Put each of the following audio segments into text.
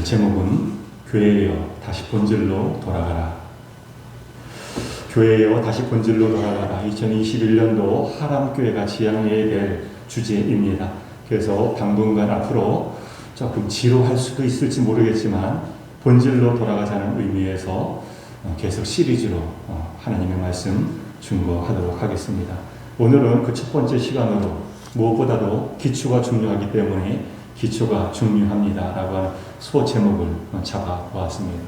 오늘 제목은 교회여 다시 본질로 돌아가라. 교회여 다시 본질로 돌아가라. 2021년도 하람교회가 지향해야 될 주제입니다. 그래서 당분간 앞으로 조금 지루할 수도 있을지 모르겠지만 본질로 돌아가자는 의미에서 계속 시리즈로 하나님의 말씀 증거하도록 하겠습니다. 오늘은 그 첫 번째 시간으로 무엇보다도 기초가 중요하기 때문에 기초가 중요합니다 라고 하는 소제목을 잡아보았습니다.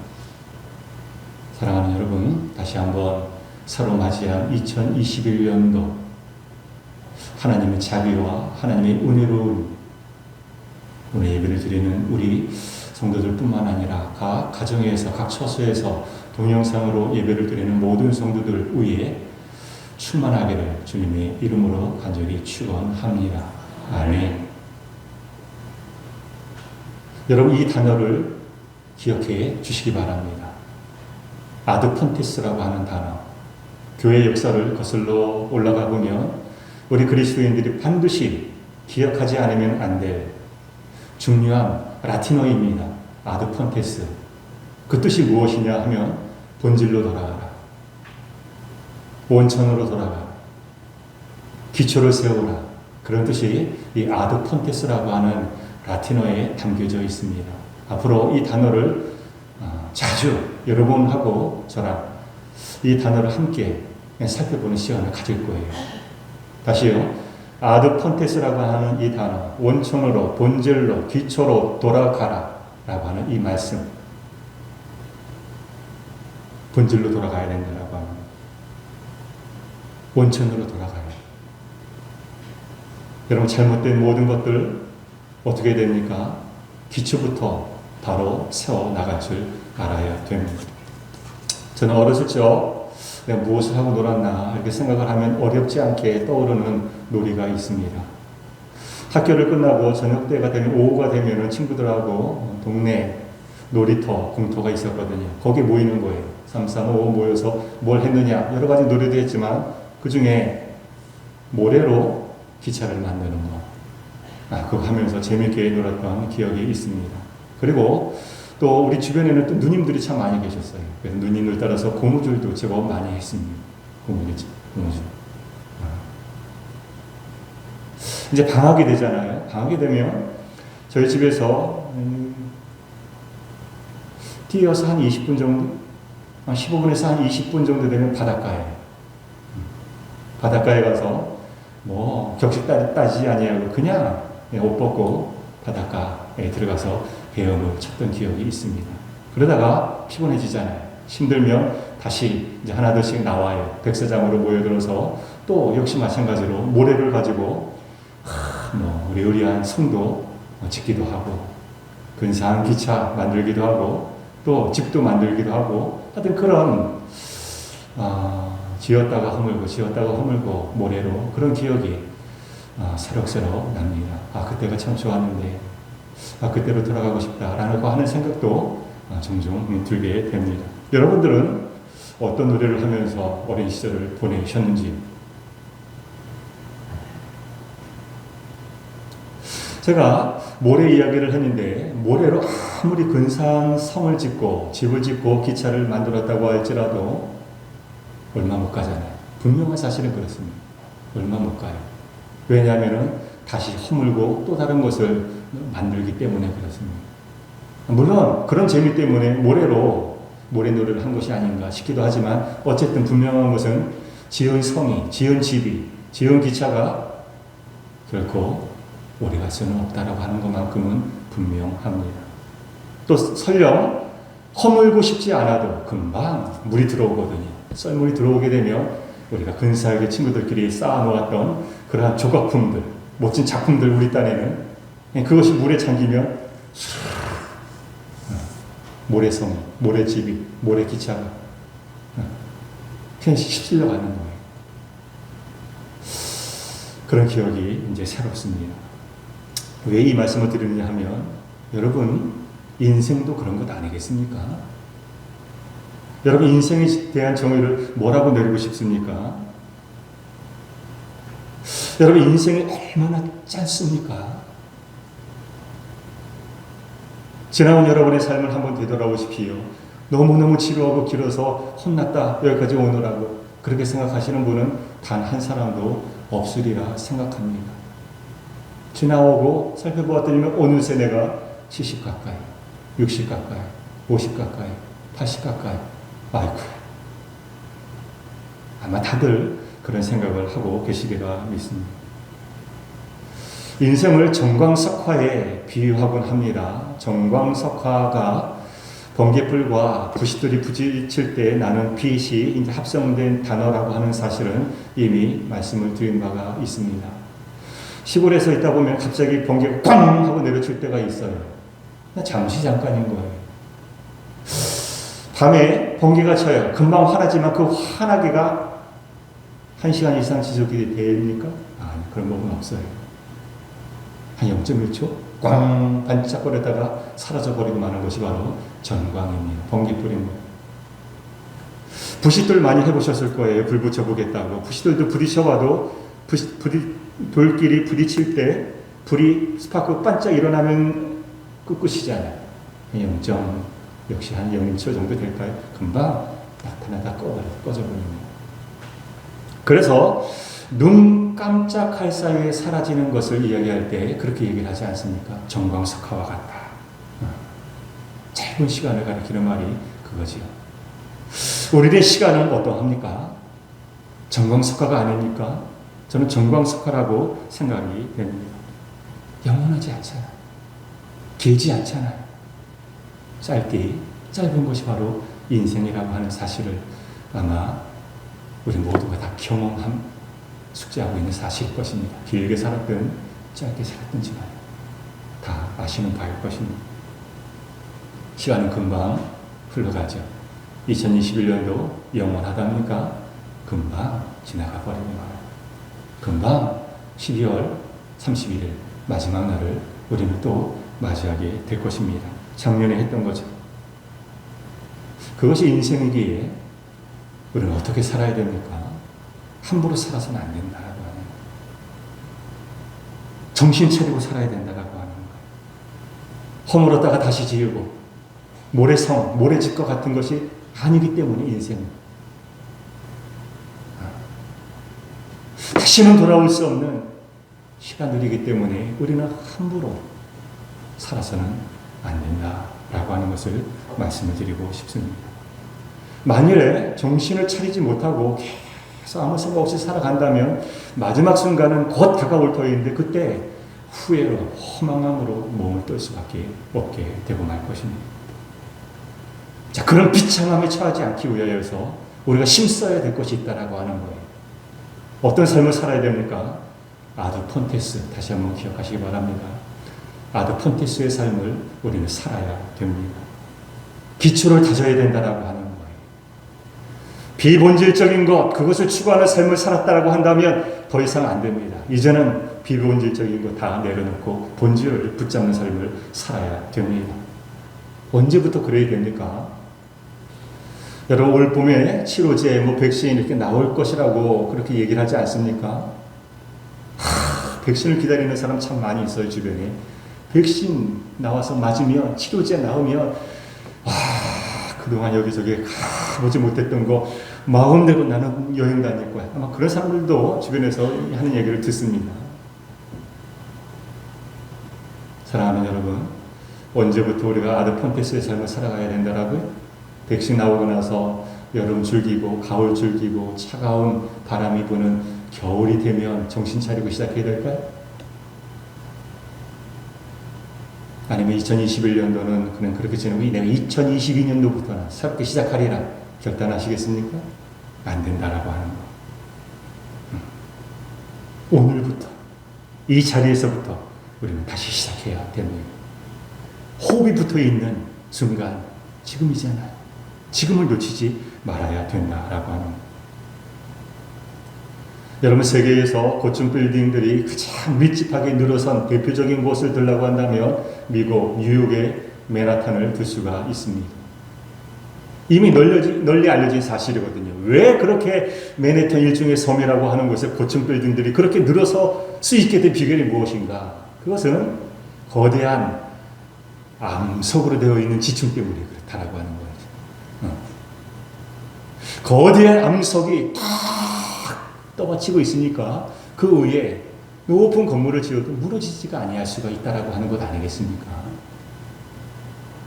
사랑하는 여러분, 다시 한번 새로 맞이한 2021년도 하나님의 자비와 하나님의 은혜로운 오늘 예배를 드리는 우리 성도들 뿐만 아니라 각 가정에서 각 처소에서 동영상으로 예배를 드리는 모든 성도들 위해 충만하기를 주님의 이름으로 간절히 축원합니다. 아멘. 여러분, 이 단어를 기억해 주시기 바랍니다. 아드폰티스라고 하는 단어. 교회 역사를 거슬러 올라가 보면 우리 그리스도인들이 반드시 기억하지 않으면 안 될 중요한 라틴어입니다. 아드폰테스. 그 뜻이 무엇이냐 하면 본질로 돌아가라. 원천으로 돌아가라. 기초를 세우라. 그런 뜻이 이 아드폰테스라고 하는 라틴어에 담겨져 있습니다. 앞으로 이 단어를 자주 여러분하고 저랑 이 단어를 함께 살펴보는 시간을 가질 거예요. 다시요. 아드폰테스라고 하는 이 단어, 원천으로, 본질로, 기초로 돌아가라 라고 하는 이 말씀. 본질로 돌아가야 된다라고 하는, 원천으로 돌아가야. 여러분, 잘못된 모든 것들 어떻게 됩니까? 기초부터 바로 세워나갈 줄 알아야 됩니다. 저는 어렸을 적 내가 무엇을 하고 놀았나 이렇게 생각을 하면 어렵지 않게 떠오르는 놀이가 있습니다. 학교를 끝나고 저녁 때가 되면 오후가 되면 친구들하고 동네 놀이터, 공터가 있었거든요. 거기에 모이는 거예요. 3, 4, 5 모여서 뭘 했느냐 여러 가지 놀이도 했지만 그 중에 모래로 기차를 만드는 거. 그거 하면서 재밌게 놀았던 기억이 있습니다. 그리고 또 우리 주변에는 또 누님들이 참 많이 계셨어요. 그래서 누님들 따라서 고무줄도 제법 많이 했습니다. 고무줄. 이제 방학이 되잖아요. 방학이 되면 저희 집에서 뛰어서 한 20분 정도? 15분에서 한 20분 정도 되면 바닷가에. 바닷가에 가서 뭐 격식 따지지 아니하고 그냥 옷 벗고 바닷가에 들어가서 헤엄을 쳤던 기억이 있습니다. 그러다가 피곤해지잖아요. 힘들면 다시 이제 하나둘씩 나와요. 백사장으로 모여들어서 또 역시 마찬가지로 모래를 가지고 우리 의리한 성도 짓기도 하고 근사한 기차 만들기도 하고 또 집도 만들기도 하고 하여튼 그런 지었다가 허물고 모래로 그런 기억이 새록새록 납니다. 그때가 참 좋았는데 그때로 돌아가고 싶다라고 하는 생각도 종종 들게 됩니다. 여러분들은 어떤 노래를 하면서 어린 시절을 보내셨는지. 제가 모래 이야기를 했는데 모래로 아무리 근사한 성을 짓고 집을 짓고 기차를 만들었다고 할지라도 얼마 못 가잖아요. 분명한 사실은 그렇습니다. 얼마 못 가요. 왜냐하면 다시 허물고 또 다른 것을 만들기 때문에 그렇습니다. 물론 그런 재미 때문에 모래놀이를 한 것이 아닌가 싶기도 하지만 어쨌든 분명한 것은 지은 성이, 지은 집이, 지은 기차가 결코 오래갈 수는 없다라고 하는 것만큼은 분명합니다. 또 설령 허물고 싶지 않아도 금방 물이 들어오거든요. 썰물이 들어오게 되면 우리가 근사하게 친구들끼리 쌓아놓았던 그러한 조각품들, 멋진 작품들 우리 딴에는 그것이 물에 잠기면 모래성이, 모래집이, 모래기차가 그냥 휩쓸려 가는 거예요. 그런 기억이 이제 새롭습니다. 왜 이 말씀을 드리느냐 하면 여러분 인생도 그런 것 아니겠습니까? 여러분 인생에 대한 정의를 뭐라고 내리고 싶습니까? 여러분 인생이 얼마나 짧습니까? 지나온 여러분의 삶을 한번 되돌아보십시오. 너무너무 지루하고 길어서 혼났다 여기까지 오느라고 그렇게 생각하시는 분은 단 한 사람도 없으리라 생각합니다. 지나오고 살펴보았더니 어느새 내가 70 가까이, 60 가까이, 50 가까이, 80 가까이, 아이쿠야. 아마 다들 그런 생각을 하고 계시리라 믿습니다. 인생을 정광석화에 비유하곤 합니다. 정광석화가 번개불과 부싯돌이 부딪힐 때 나는 빛이 이제 합성된 단어라고 하는 사실은 이미 말씀을 드린 바가 있습니다. 시골에서 있다 보면 갑자기 번개가 꽝 하고 내려칠 때가 있어요. 잠시 잠깐인 거예요. 밤에 번개가 쳐요. 금방 화나지만 그 화나기가 1시간 이상 지속이 됩니까? 아니, 그런 법은 없어요. 한 0.1초 꽝 반짝거렸다가 사라져버리고 마는 것이 바로 전광입니다. 번개불입니다. 부싯돌 많이 해보셨을 거예요. 불 붙여보겠다고. 부싯돌도 부딪혀봐도 돌끼리 부딪힐 때 불이 스파크 반짝 일어나면 끝이잖아요. 역시 한 0.1초 정도 될까요? 금방 나타나다 꺼져버립니다. 그래서 눈 깜짝할 사이에 사라지는 것을 이야기할 때 그렇게 얘기를 하지 않습니까? 정광석화와 같다. 짧은 시간을 가리키는 말이 그거지요. 우리의 시간은 어떠합니까? 정광석화가 아닙니까? 저는 정광석화라고 생각이 됩니다. 영원하지 않잖아요. 길지 않잖아요. 짧은 것이 바로 인생이라고 하는 사실을 아마 우리 모두가 다 숙지하고 있는 사실일 것입니다. 길게 살았든 짧게 살았든지 간에 다 아시는 바일 것입니다. 시간은 금방 흘러가죠. 2021년도 영원하답니까? 금방 지나가 버립니다. 금방 12월 31일 마지막 날을 우리는 또 맞이하게 될 것입니다. 작년에 했던 거죠. 그것이 인생이기에 우리는 어떻게 살아야 됩니까? 함부로 살아서는 안 된다라고 하는 거예요. 정신 차리고 살아야 된다라고 하는 거예요. 허물었다가 다시 지우고 모래집 것 같은 것이 아니기 때문에 인생은 다시는 돌아올 수 없는 시간들이기 때문에 우리는 함부로 살아서는 안 된다라고 하는 것을 말씀을 드리고 싶습니다. 만일에 정신을 차리지 못하고 계속 아무 생각 없이 살아간다면 마지막 순간은 곧 다가올 터인데 그때 후회로 허망함으로 몸을 떨 수밖에 없게 되고 말 것입니다. 자, 그런 비참함에 처하지 않기 위하여서 우리가 힘써야 될 것이 있다라고 하는 거예요. 어떤 삶을 살아야 됩니까? 아드 폰테스 다시 한번 기억하시기 바랍니다. 아드 폰테스의 삶을 우리는 살아야 됩니다. 기초를 다져야 된다라고 하는 거예요. 비본질적인 것, 그것을 추구하는 삶을 살았다라고 한다면 더 이상 안 됩니다. 이제는 비본질적인 것 다 내려놓고 본질을 붙잡는 삶을 살아야 됩니다. 언제부터 그래야 됩니까? 여러분 올 봄에 치료제, 백신 이렇게 나올 것이라고 그렇게 얘기를 하지 않습니까? 백신을 기다리는 사람 참 많이 있어요, 주변에. 백신 나와서 맞으면, 치료제 나오면, 그동안 여기저기 가보지 못했던 거 마음대로 나는 여행 다닐 거야. 아마 그런 사람들도 주변에서 하는 얘기를 듣습니다. 사랑하는 여러분, 언제부터 우리가 아드 폰테스의 삶을 살아가야 된다라고요? 백신 나오고 나서 여름 즐기고 가을 즐기고 차가운 바람이 부는 겨울이 되면 정신 차리고 시작해야 될까요? 아니면 2021년도는 그냥 그렇게 지내고 내가 2022년도부터는 새롭게 시작하리라 결단하시겠습니까? 안 된다라고 하는 거. 오늘부터 이 자리에서부터 우리는 다시 시작해야 됩니다. 호흡이 붙어 있는 순간 지금이잖아요. 지금을 놓치지 말아야 된다라고 하는 거예요. 여러분 세계에서 고층 빌딩들이 가장 밀집하게 늘어선 대표적인 곳을 들라고 한다면 미국 뉴욕의 맨하탄을 들 수가 있습니다. 이미 널리 알려진 사실이거든요. 왜 그렇게 맨해튼 일종의 섬이라고 하는 곳에 고층 빌딩들이 그렇게 늘어서 수 있게 된 비결이 무엇인가? 그것은 거대한 암석으로 되어 있는 지층 때문에 그렇다라고 하는 거예요. 거대한 암석이 탁 떠받치고 있으니까 그 위에 높은 건물을 지어도 무너지지가 아니할 수가 있다라고 하는 것 아니겠습니까?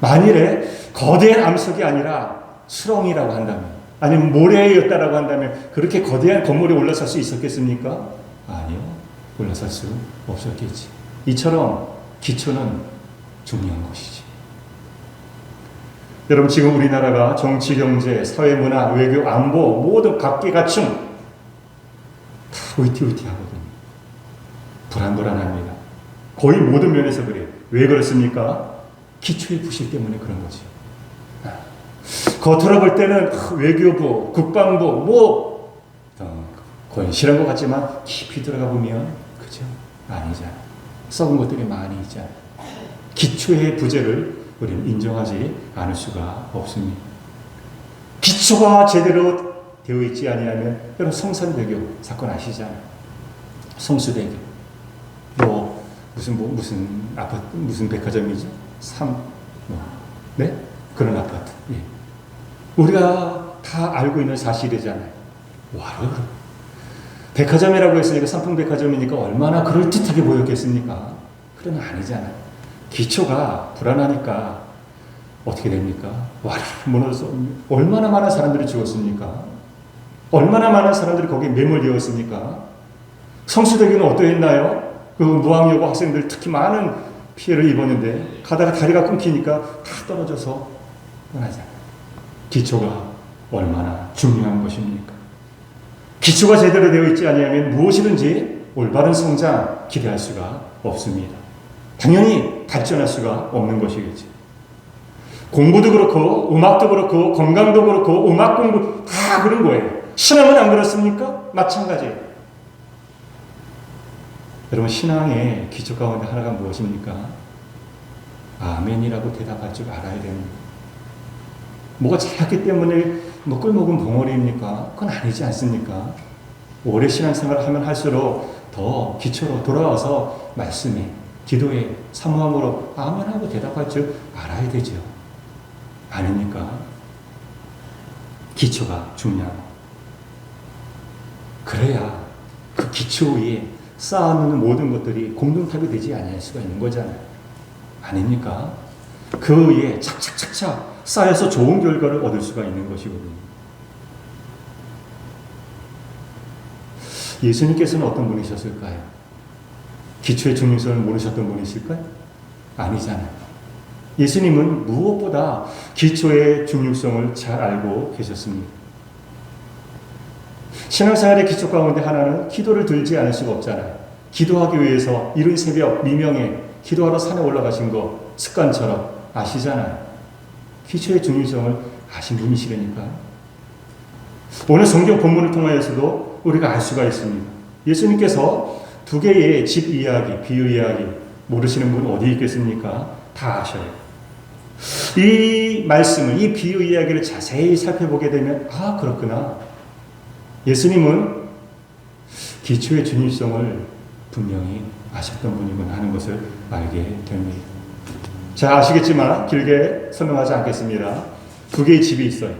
만일에 거대한 암석이 아니라 수렁이라고 한다면, 아니면 모래였다라고 한다면 그렇게 거대한 건물에 올라설 수 있었겠습니까? 아니요. 올라설 수 없었겠지. 이처럼 기초는 중요한 것이지. 여러분, 지금 우리나라가 정치, 경제, 사회, 문화, 외교, 안보 모든 각계각층 다 위태위태하거든요. 불안불안합니다. 거의 모든 면에서 그래요. 왜 그렇습니까? 기초의 부실 때문에 그런 거죠. 겉으로 볼 때는 외교부, 국방부 거의 싫은 것 같지만 깊이 들어가 보면 그죠? 아니잖아. 썩은 것들이 많이 있잖아. 기초의 부재를 우리는 인정하지 않을 수가 없습니다. 기초가 제대로 되어 있지 아니하면, 여러분 성산대교 사건 아시잖아요. 성수대교. 무슨 아파트, 무슨 백화점이죠? 네? 그런 아파트. 예. 우리가 다 알고 있는 사실이잖아요. 와르르. 백화점이라고 했으니까, 상품백화점이니까 얼마나 그럴듯하게 보였겠습니까? 그러나 아니잖아요. 기초가 불안하니까 어떻게 됩니까? 와르르 무너져서 얼마나 많은 사람들이 죽었습니까? 얼마나 많은 사람들이 거기에 매몰되었습니까? 성수대교는 어떠했나요? 그 무학여고 학생들 특히 많은 피해를 입었는데, 가다가 다리가 끊기니까 다 떨어져서 떠나잖아요. 기초가 얼마나 중요한 것입니까? 기초가 제대로 되어 있지 않으면 무엇이든지 올바른 성장 기대할 수가 없습니다. 당연히 발전할 수가 없는 것이겠지. 공부도 그렇고 음악도 그렇고 건강도 그렇고 음악 공부 다 그런 거예요. 신앙은 안 그렇습니까? 마찬가지예요. 여러분, 신앙의 기초 가운데 하나가 무엇입니까? 아멘이라고 대답할 줄 알아야 됩니다. 뭐가 잘했기 때문에 꿀먹은 벙어리입니까? 그건 아니지 않습니까? 오래 신앙생활을 하면 할수록 더 기초로 돌아와서 말씀에, 기도에, 사모함으로 아멘하고 대답할 줄 알아야 되죠. 아닙니까? 기초가 중요하고, 그래야 그 기초 위에 쌓아놓는 모든 것들이 공동탑이 되지 아니할 수가 있는 거잖아요. 아닙니까? 그 위에 착착착착 쌓여서 좋은 결과를 얻을 수가 있는 것이거든요. 예수님께서는 어떤 분이셨을까요? 기초의 중요성을 모르셨던 분이실까요? 아니잖아요. 예수님은 무엇보다 기초의 중요성을 잘 알고 계셨습니다. 신앙생활의 기초 가운데 하나는 기도를 들지 않을 수가 없잖아요. 기도하기 위해서 이른 새벽 미명에 기도하러 산에 올라가신 거 습관처럼 아시잖아요. 기초의 중요성을 아신 분이시라니까. 오늘 성경 본문을 통하여서도 우리가 알 수가 있습니다. 예수님께서 두 개의 집 이야기, 비유 이야기 모르시는 분 어디 있겠습니까? 다 아셔요. 이 말씀을, 이 비유 이야기를 자세히 살펴보게 되면, 아, 그렇구나. 예수님은 기초의 중요성을 분명히 아셨던 분이구나 하는 것을 알게 됩니다. 자, 아시겠지만 길게 설명하지 않겠습니다. 두 개의 집이 있어요.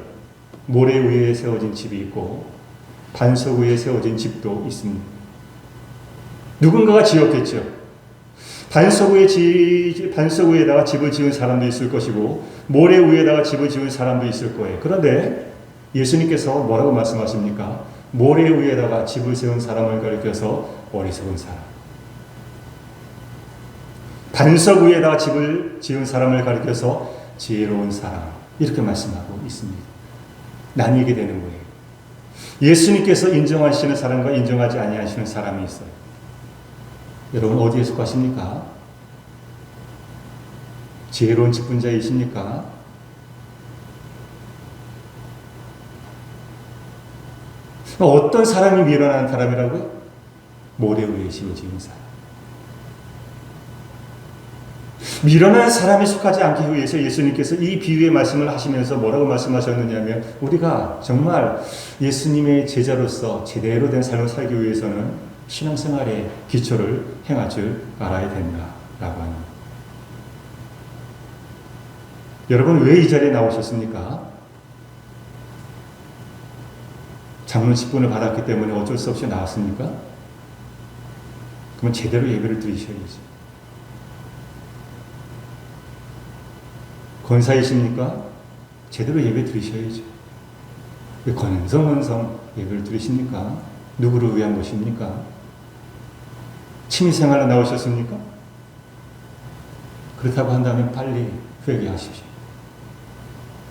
모래 위에 세워진 집이 있고 반석 위에 세워진 집도 있습니다. 누군가가 지었겠죠. 반석 위에다가 집을 지은 사람도 있을 것이고 모래 위에다가 집을 지은 사람도 있을 거예요. 그런데 예수님께서 뭐라고 말씀하십니까? 모래 위에다가 집을 세운 사람을 가리켜서 어리석은 사람, 반석 위에다가 집을 지은 사람을 가리켜서 지혜로운 사람, 이렇게 말씀하고 있습니다. 나뉘게 되는 거예요. 예수님께서 인정하시는 사람과 인정하지 아니하시는 사람이 있어요. 여러분 어디에 속하십니까? 지혜로운 직분자이십니까? 어떤 사람이 미련한 사람이라고요? 모래 위에 집을 지은 사람. 미련한 사람이 속하지 않기 위해서 예수님께서 이 비유의 말씀을 하시면서 뭐라고 말씀하셨느냐면, 우리가 정말 예수님의 제자로서 제대로 된 삶을 살기 위해서는 신앙생활의 기초를 행할 줄 알아야 된다라고 합니다. 여러분 왜 이 자리에 나오셨습니까? 장로 직분을 받았기 때문에 어쩔 수 없이 나왔습니까? 그러면 제대로 예배를 드리셔야죠. 권사이십니까? 제대로 예배 드리셔야죠. 왜 건성건성 예배를 드리십니까? 누구를 위한 것입니까? 취미생활로 나오셨습니까? 그렇다고 한다면 빨리 회개하십시오.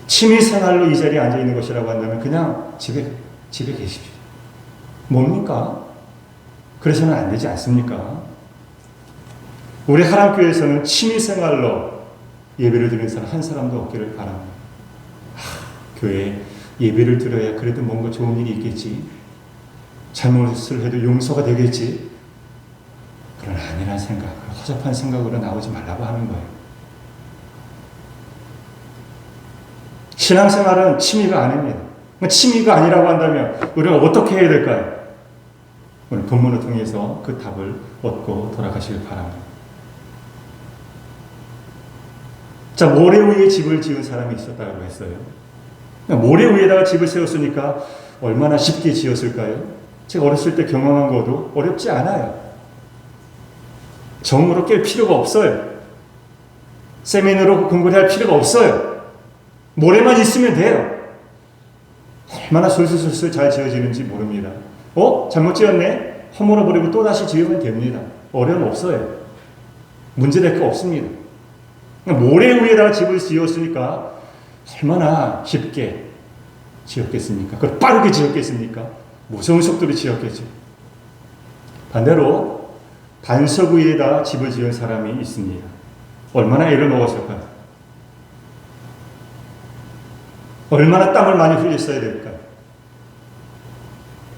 취미생활로 이 자리에 앉아있는 것이라고 한다면 그냥 집에 계십시오. 뭡니까? 그래서는 안 되지 않습니까? 우리 하람교회에서는 취미생활로 예배를 드리는 사람 한 사람도 없기를 바랍니다. 교회에 예배를 드려야 그래도 뭔가 좋은 일이 있겠지. 잘못을 해도 용서가 되겠지. 그런 아니란 생각, 허접한 생각으로 나오지 말라고 하는 거예요. 신앙생활은 취미가 아닙니다. 취미가 아니라고 한다면 우리가 어떻게 해야 될까요? 오늘 본문을 통해서 그 답을 얻고 돌아가시길 바랍니다. 자, 모래 위에 집을 지은 사람이 있었다고 했어요. 모래 위에다가 집을 세웠으니까 얼마나 쉽게 지었을까요? 제가 어렸을 때 경험한 것도 어렵지 않아요. 정으로 깰 필요가 없어요. 세면으로 공부를 할 필요가 없어요. 모래만 있으면 돼요. 얼마나 솔솔솔솔 잘 지어지는지 모릅니다. 잘못 지었네? 허물어버리고 또다시 지으면 됩니다. 어려움 없어요. 문제될 거 없습니다. 모래 위에다가 집을 지었으니까 얼마나 쉽게 지었겠습니까? 그걸 빠르게 지었겠습니까? 무서운 속도로 지었겠죠. 반대로 반석 위에다 집을 지은 사람이 있습니다. 얼마나 애를 먹었을까요? 얼마나 땀을 많이 흘렸어야 될까요?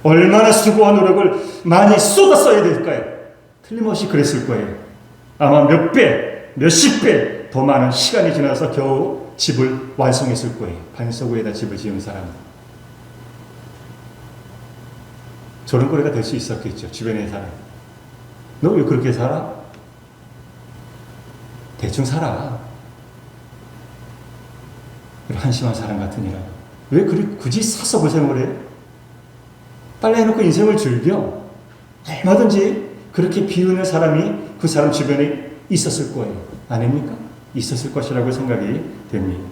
얼마나 수고와 노력을 많이 쏟았어야 될까요? 틀림없이 그랬을 거예요. 아마 몇 배, 몇십 배 더 많은 시간이 지나서 겨우 집을 완성했을 거예요. 반석 위에다 집을 지은 사람은. 조롱거리가 될 수 있었겠죠. 주변의 사람. 너 왜 그렇게 살아? 대충 살아. 한심한 사람 같으니라. 왜 굳이 사서 고생을 해? 빨리 해놓고 인생을 즐겨. 얼마든지 그렇게 비우는 사람이 그 사람 주변에 있었을 거예요. 아닙니까? 있었을 것이라고 생각이 됩니다.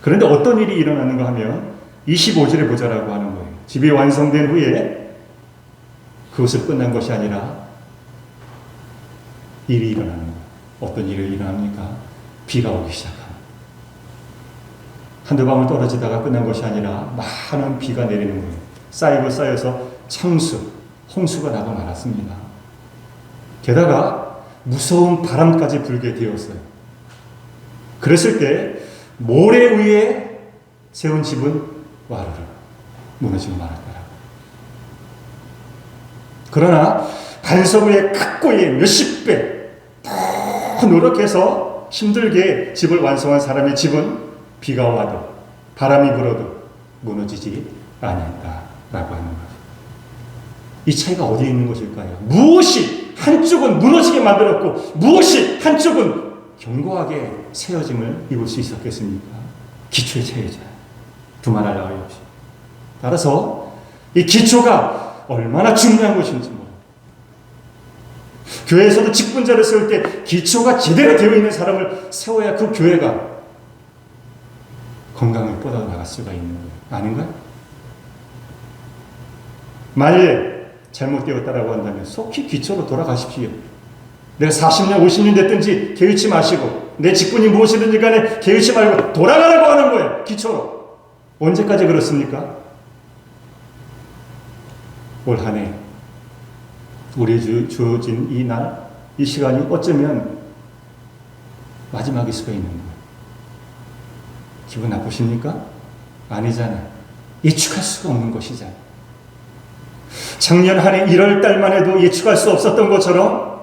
그런데 어떤 일이 일어났는가 하면 25절에 보자라고 하는 거예요. 집이 완성된 후에 그것을 끝난 것이 아니라 일이 일어나는 거예요. 어떤 일이 일어납니까? 비가 오기 시작합니다. 한두 방울 떨어지다가 끝난 것이 아니라 많은 비가 내리는 거예요. 쌓이고 쌓여서 창수, 홍수가 나고 말았습니다. 게다가 무서운 바람까지 불게 되었어요. 그랬을 때 모래 위에 세운 집은 와르르 무너지고 말았더라. 그러나 반석 위에 각고의 몇십 배 더 노력해서 힘들게 집을 완성한 사람의 집은 비가 와도 바람이 불어도 무너지지 아니한다라고 하는 거죠. 이 차이가 어디에 있는 것일까요? 무엇이 한쪽은 무너지게 만들었고 무엇이 한쪽은 견고하게 세워짐을 입을 수 있었겠습니까? 기초의 차이죠. 두말할 나위 없이. 따라서 이 기초가 얼마나 중요한 것인지 모릅니다. 교회에서도 직분자를 세울 때 기초가 제대로 되어 있는 사람을 세워야 그 교회가 건강을 뻗어나갈 수가 있는 거예요. 아닌가요? 만약에 잘못되었다라고 한다면 속히 기초로 돌아가십시오. 내가 40년, 50년 됐든지 개의치 마시고 내 직분이 무엇이든지 간에 개의치 말고 돌아가라고 하는 거예요. 기초로. 언제까지 그렇습니까? 올 한 해 우리 주어진 이 날, 이 시간이 어쩌면 마지막일 수가 있는 거예요. 기분 나쁘십니까? 아니잖아요. 예측할 수가 없는 것이잖아요. 작년 한 해 1월 달만 해도 예측할 수 없었던 것처럼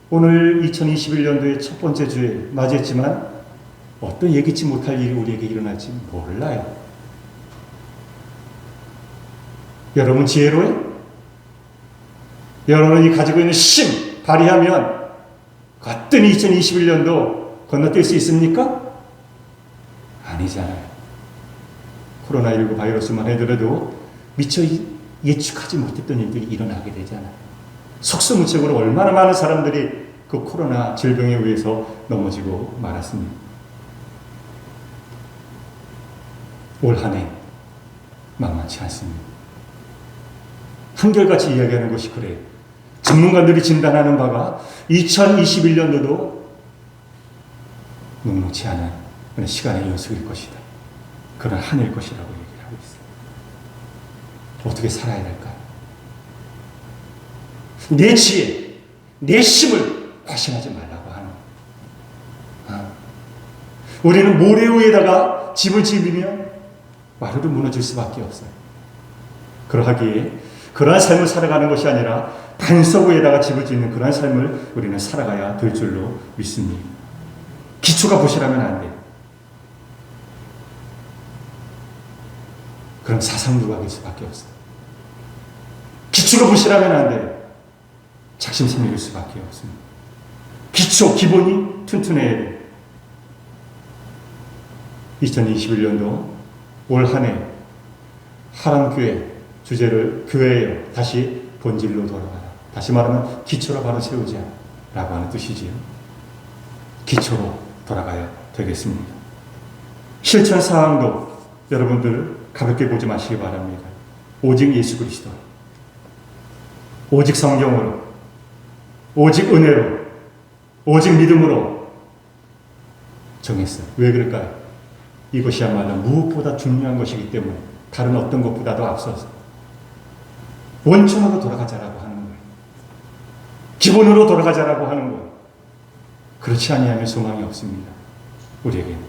오늘 2021년도의 첫 번째 주에 맞이했지만 어떤 예기치 못할 일이 우리에게 일어날지 몰라요. 여러분 지혜로워요? 여러분이 가지고 있는 힘 발휘하면 거뜬히 2021년도 건너뛸 수 있습니까? 아니잖아요. 코로나19 바이러스만 해더라도 미처 예측하지 못했던 일들이 일어나게 되잖아요. 속수무책으로 얼마나 많은 사람들이 그 코로나 질병에 의해서 넘어지고 말았습니다. 올 한 해 만만치 않습니다. 한결같이 이야기하는 것이 그래요. 전문가들이 진단하는 바가 2021년도도 녹록치 않은 그런 시간의 연속일 것이다. 그런 한 해일 것이라고 얘기를 하고 있어요. 어떻게 살아야 될까요? 내 지혜, 내 힘을 과신하지 말라고 하는 거예요. 우리는 모래 위에다가 집을 지으면 와르르 무너질 수밖에 없어요. 그러하기에 그러한 삶을 살아가는 것이 아니라 반석 위에다가 집을 짓는 그러한 삶을 우리는 살아가야 될 줄로 믿습니다. 기초가 부실하면 안 돼요. 그럼 사상누각일 수밖에 없어요. 기초가 부실하면 안 돼요. 작심삼일일 수밖에 없습니다. 기초, 기본이 튼튼해야 돼요. 2021년도 올 한 해 하람교회 주제를 교회예요. 다시 본질로 돌아가라. 다시 말하면 기초로 바로 세우자 라고 하는 뜻이지요. 기초로 돌아가야 되겠습니다. 실천 사항도 여러분들 가볍게 보지 마시기 바랍니다. 오직 예수 그리스도, 오직 성경으로, 오직 은혜로, 오직 믿음으로 정했어요. 왜 그럴까요? 이것이야말로 무엇보다 중요한 것이기 때문에 다른 어떤 것보다도 앞서서 원천으로 돌아가자라고 하는 거예요. 기본으로 돌아가자라고 하는 거예요. 그렇지 아니하면 소망이 없습니다. 우리에게는.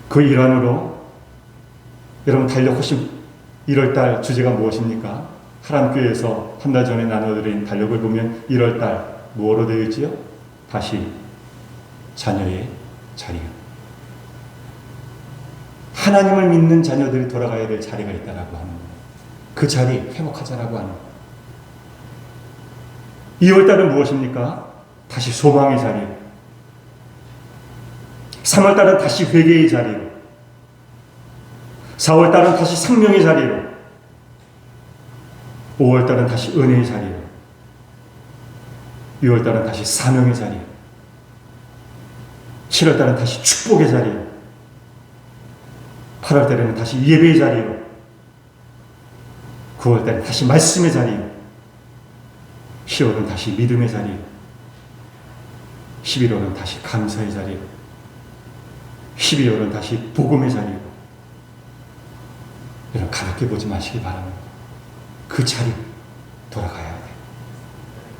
그 일환으로 여러분 달력 호심 1월달 주제가 무엇입니까? 하람교회에서 한 달 전에 나눠드린 달력을 보면 1월달 뭐로 되어 있지요? 다시 자녀의 자리요. 하나님을 믿는 자녀들이 돌아가야 될 자리가 있다라고 하는 거예요. 그 자리 회복하자라고 하는 거예요. 2월달은 무엇입니까? 다시 소망의 자리. 3월달은 다시 회개의 자리로. 4월달은 다시 생명의 자리로. 5월달은 다시 은혜의 자리로. 6월달은 다시 사명의 자리로. 7월달은 다시 축복의 자리로. 8월달에는 다시 예배의 자리로. 9월달은 다시 말씀의 자리로. 10월은 다시 믿음의 자리로. 11월은 다시 감사의 자리로. 12월은 다시 복음의 자리로. 여러분 가볍게 보지 마시기 바랍니다. 그 자리 돌아가야 돼요.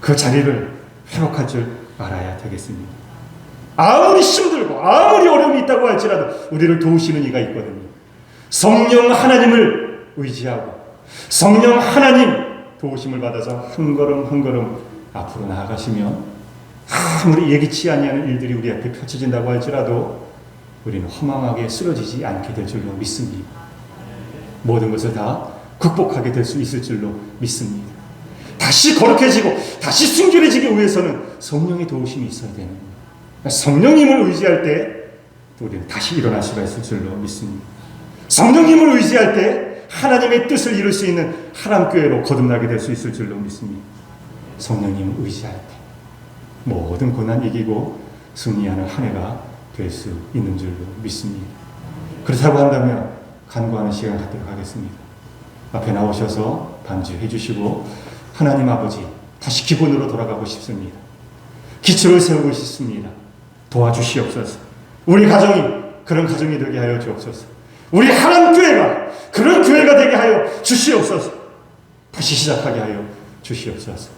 그 자리를 회복할 줄 알아야 되겠습니다. 아무리 힘들고 아무리 어려움이 있다고 할지라도 우리를 도우시는 이가 있거든요. 성령 하나님을 의지하고 성령 하나님 도우심을 받아서 한 걸음 한 걸음 앞으로 나아가시면 아무리 예기치 아니하는 일들이 우리 앞에 펼쳐진다고 할지라도 우리는 허망하게 쓰러지지 않게 될 줄로 믿습니다. 모든 것을 다 극복하게 될 수 있을 줄로 믿습니다. 다시 거룩해지고 다시 순결해지기 위해서는 성령의 도우심이 있어야 되는 거예요. 성령님을 의지할 때 우리는 다시 일어날 수가 있을 줄로 믿습니다. 성령님을 의지할 때 하나님의 뜻을 이룰 수 있는 하람교회로 거듭나게 될 수 있을 줄로 믿습니다. 성령님을 의지할 때 모든 고난 이기고 승리하는 한 해가 될 수 있는 줄로 믿습니다. 그렇다고 한다면 간구하는 시간 갖도록 하겠습니다. 앞에 나오셔서 반주해 주시고 하나님 아버지 다시 기본으로 돌아가고 싶습니다. 기초를 세우고 싶습니다. 도와주시옵소서. 우리 가정이 그런 가정이 되게 하여 주옵소서. 우리 하나님교회가 그런 교회가 되게 하여 주시옵소서. 다시 시작하게 하여 주시옵소서.